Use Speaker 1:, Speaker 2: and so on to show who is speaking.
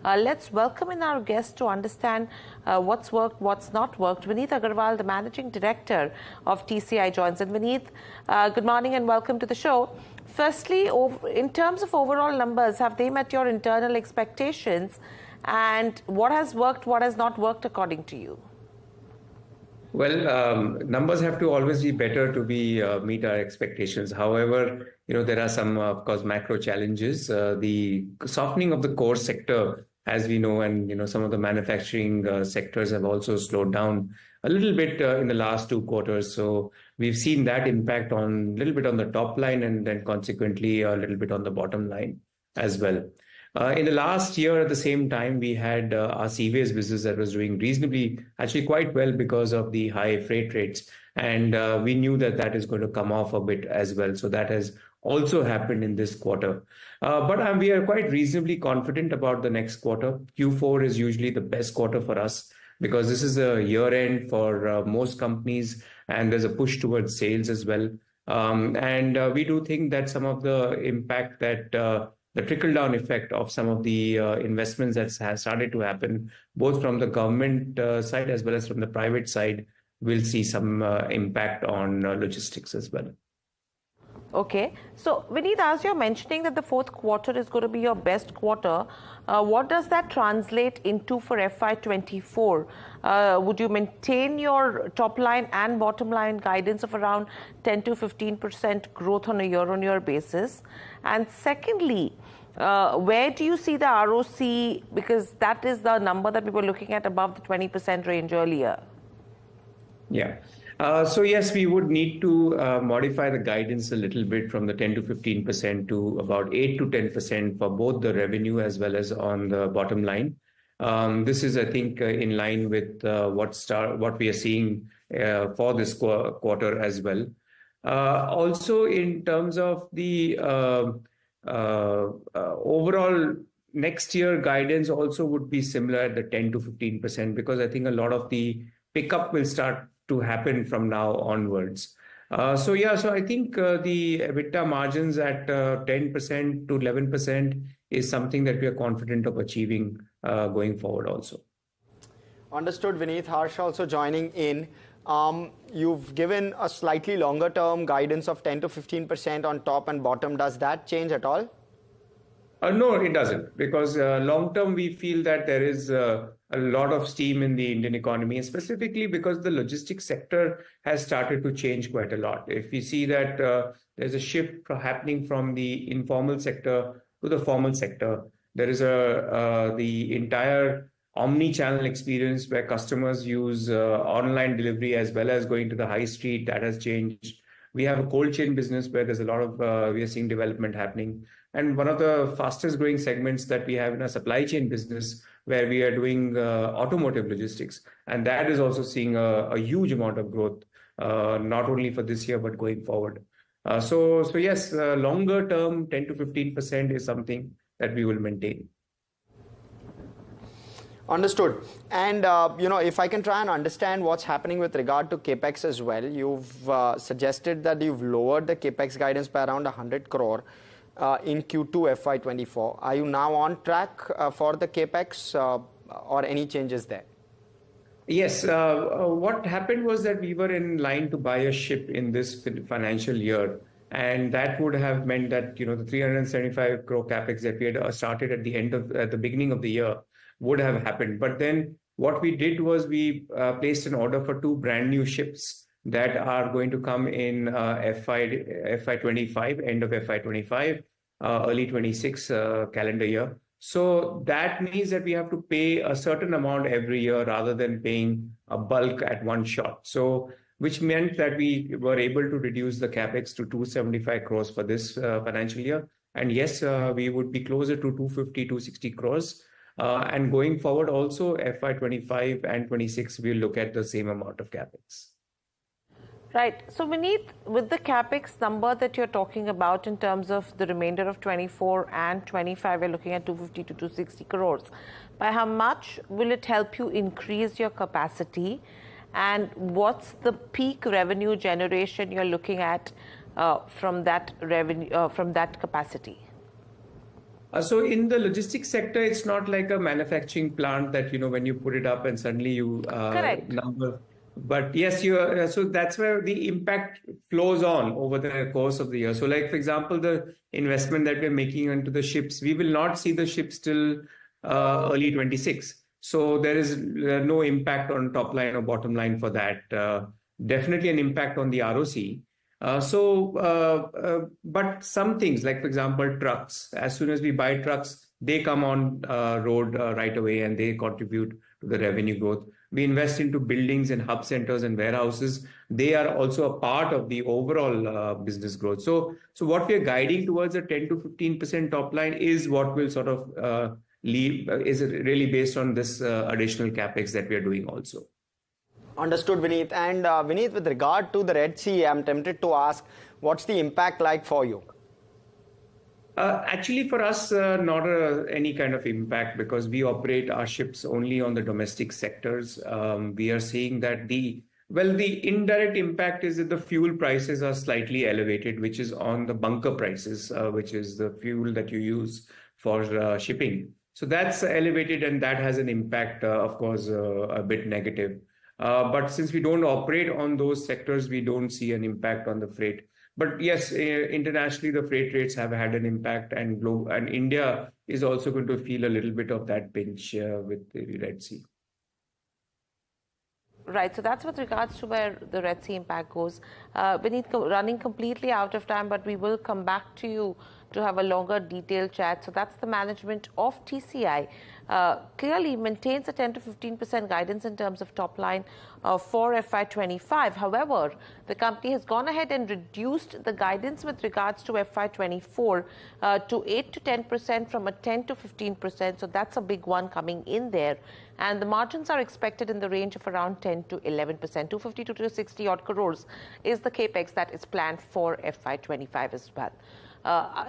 Speaker 1: Let's welcome in our guest to understand what's worked, what's not worked. Vineet Agarwal, the Managing Director of TCI, joins in. Vineet, good morning and welcome to the show. Firstly, in terms of overall numbers, have they met your internal expectations? And what has worked, what has not worked according to you?
Speaker 2: Well, numbers have to always be better to meet our expectations. However, there are some, of course, macro challenges. The softening of the core sector, as we know, and some of the manufacturing sectors have also slowed down a little bit in the last 2 quarters. So we've seen that impact on a little bit on the top line and then consequently a little bit on the bottom line as well. In the last year, at the same time, we had our CVS business that was doing reasonably, actually quite well because of the high freight rates. And we knew that that is going to come off a bit as well. So that has also happened in this quarter. But we are quite reasonably confident about the next quarter. Q4 is usually the best quarter for us because this is a year end for most companies and there's a push towards sales as well. And we do think that some of the impact that the trickle-down effect of some of the investments that has started to happen, both from the government side as well as from the private side, will see some impact on logistics as well.
Speaker 1: Okay. So, Vineet, as you're mentioning that the fourth quarter is going to be your best quarter, what does that translate into for FY'24? Would you maintain your top line and bottom line guidance of around 10 to 15% growth on a year-on-year basis? And secondly, where do you see the ROC? Because that is the number that we were looking at above the 20% range earlier.
Speaker 2: Yeah. So yes, we would need to modify the guidance a little bit from the 10 to 15% to about 8 to 10% for both the revenue as well as on the bottom line. This is, I think, in line with what we are seeing for this quarter as well. Also, in terms of the overall next year guidance also would be similar at the 10 to 15% because I think a lot of the pickup will start to happen from now onwards. So I think the EBITDA margins at 10% to 11% is something that we are confident of achieving going forward also.
Speaker 3: Understood, Vineet. Harsh also joining in. You've given a slightly longer term guidance of 10 to 15% on top and bottom. Does that change at all?
Speaker 2: No, it doesn't, because long term we feel that there is a lot of steam in the Indian economy, specifically because the logistics sector has started to change quite a lot. If we see that there's a shift happening from the informal sector to the formal sector, there is the entire omni-channel experience where customers use online delivery as well as going to the high street. That has changed. We have a cold chain business where there's a lot of, we are seeing development happening. And one of the fastest growing segments that we have in our supply chain business where we are doing automotive logistics. And that is also seeing a huge amount of growth, not only for this year, but going forward. So yes, longer term, 10 to 15% is something that we will maintain.
Speaker 3: Understood. And, if I can try and understand what's happening with regard to CAPEX as well, you've suggested that you've lowered the CAPEX guidance by around 100 crore in Q2 FY'24. Are you now on track for the CAPEX or any changes there?
Speaker 2: Yes. What happened was that we were in line to buy a ship in this financial year. And that would have meant that, the 375 crore CAPEX that we had started at the beginning of the year would have happened. But then what we did was we placed an order for 2 brand new ships that are going to come in FY'25, end of FY'25, early 26 calendar year. So that means that we have to pay a certain amount every year rather than paying a bulk at one shot. So which meant that we were able to reduce the CAPEX to 275 crores for this financial year. And yes, we would be closer to 250, 260 crores. And going forward also, FY'25 and 26, we'll look at the same amount of CAPEX.
Speaker 1: Right. So, Vineet, with the CAPEX number that you're talking about in terms of the remainder of 24 and 25, we're looking at 250 to 260 crores. By how much will it help you increase your capacity? And what's the peak revenue generation you're looking at from that capacity?
Speaker 2: So in the logistics sector, it's not like a manufacturing plant that, when you put it up and suddenly you
Speaker 1: Correct.
Speaker 2: number. But yes, so that's where the impact flows on over the course of the year. So like, for example, the investment that we're making into the ships, we will not see the ships till early 26. So there is no impact on top line or bottom line for that. Definitely an impact on the ROC. But some things, like for example, trucks, as soon as we buy trucks, they come on road right away and they contribute to the revenue growth. We invest into buildings and hub centers and warehouses. They are also a part of the overall business growth. So what we are guiding towards a 10 to 15% top line is what will sort of is really based on this additional capex that we are doing also.
Speaker 3: Understood, Vineet. And Vineet, with regard to the Red Sea, I'm tempted to ask, what's the impact like for you?
Speaker 2: Actually, for us, not any kind of impact because we operate our ships only on the domestic sectors. We are seeing that the indirect impact is that the fuel prices are slightly elevated, which is on the bunker prices, which is the fuel that you use for shipping. So that's elevated and that has an impact, of course, a bit negative. But since we don't operate on those sectors, we don't see an impact on the freight. But yes, internationally, the freight rates have had an impact, and India is also going to feel a little bit of that pinch with the Red Sea.
Speaker 1: Right, so that's with regards to where the Red Sea impact goes. Vineet, running completely out of time, but we will come back to you to have a longer detailed chat. So that's the management of TCI. Clearly maintains a 10 to 15% guidance in terms of top line for FY25. However, the company has gone ahead and reduced the guidance with regards to FY24 to 8 to 10% from a 10 to 15%. So that's a big one coming in there. And the margins are expected in the range of around 10 to 11%. 250 to 260 odd crores is the capex that is planned for FY25 as well.